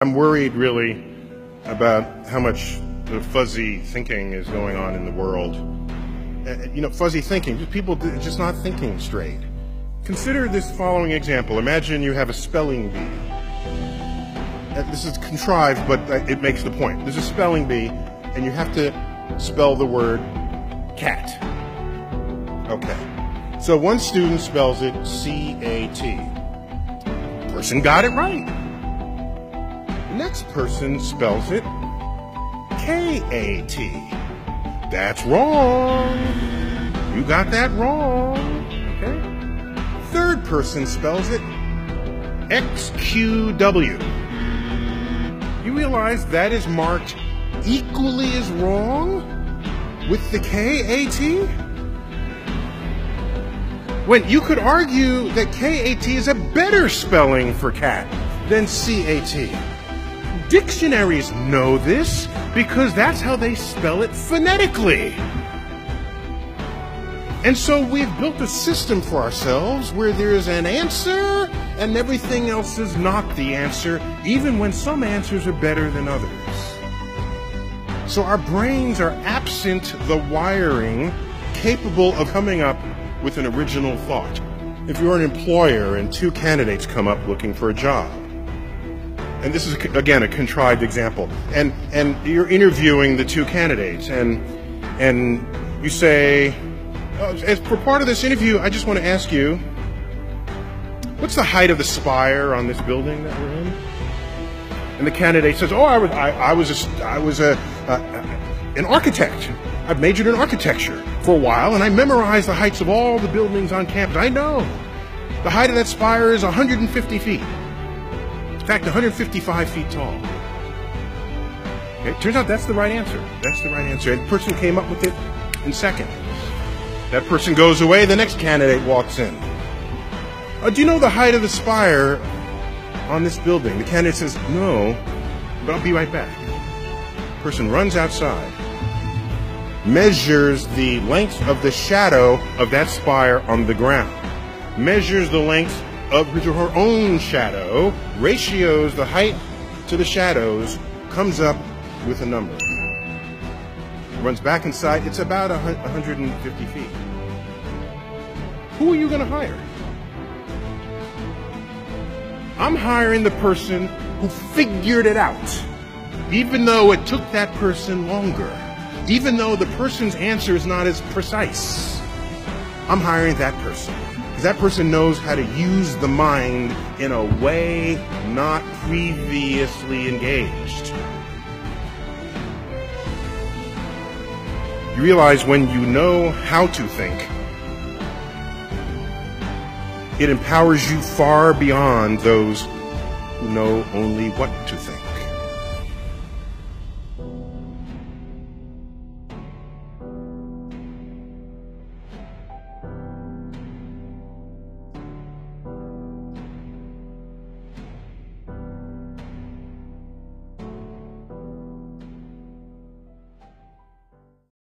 I'm worried really about how much the fuzzy thinking is going on in the world. Fuzzy thinking, people just not thinking straight. Consider this following example. Imagine you have a spelling bee. This is contrived, but it makes the point. There's a spelling bee, and you have to spell the word cat. Okay. So one student spells it C-A-T. Person got it right. The next person spells it K-A-T. That's wrong. You got that wrong. Okay. Third person spells it X-Q-W. You realize that is marked equally as wrong with the K-A-T? When you could argue that K-A-T is a better spelling for cat than C-A-T. Dictionaries know this because that's how they spell it phonetically. And so we've built a system for ourselves where there is an answer and everything else is not the answer, even when some answers are better than others. So our brains are absent the wiring capable of coming up with an original thought. If you're an employer and two candidates come up looking for a job, and this is, again, a contrived example, and you're interviewing the two candidates, and you say, as for part of this interview, I just want to ask you, what's the height of the spire on this building that we're in? And the candidate says, oh, I was an architect. I've majored in architecture for a while, and I memorized the heights of all the buildings on campus. I know the height of that spire is 150 feet. In fact, 155 feet tall. Okay, it turns out that's the right answer. That's the right answer. And the person came up with it in seconds. That person goes away, the next candidate walks in. Do you know the height of the spire on this building? The candidate says, no, but I'll be right back. The person runs outside, measures the length of the shadow of that spire on the ground, measures the length of his or her own shadow, ratios the height to the shadows, comes up with a number. Runs back inside, it's about 150 feet. Who are you going to hire? I'm hiring the person who figured it out, even though it took that person longer, even though the person's answer is not as precise. I'm hiring that person, because that person knows how to use the mind in a way not previously engaged. You realize when you know how to think, it empowers you far beyond those who know only what to think.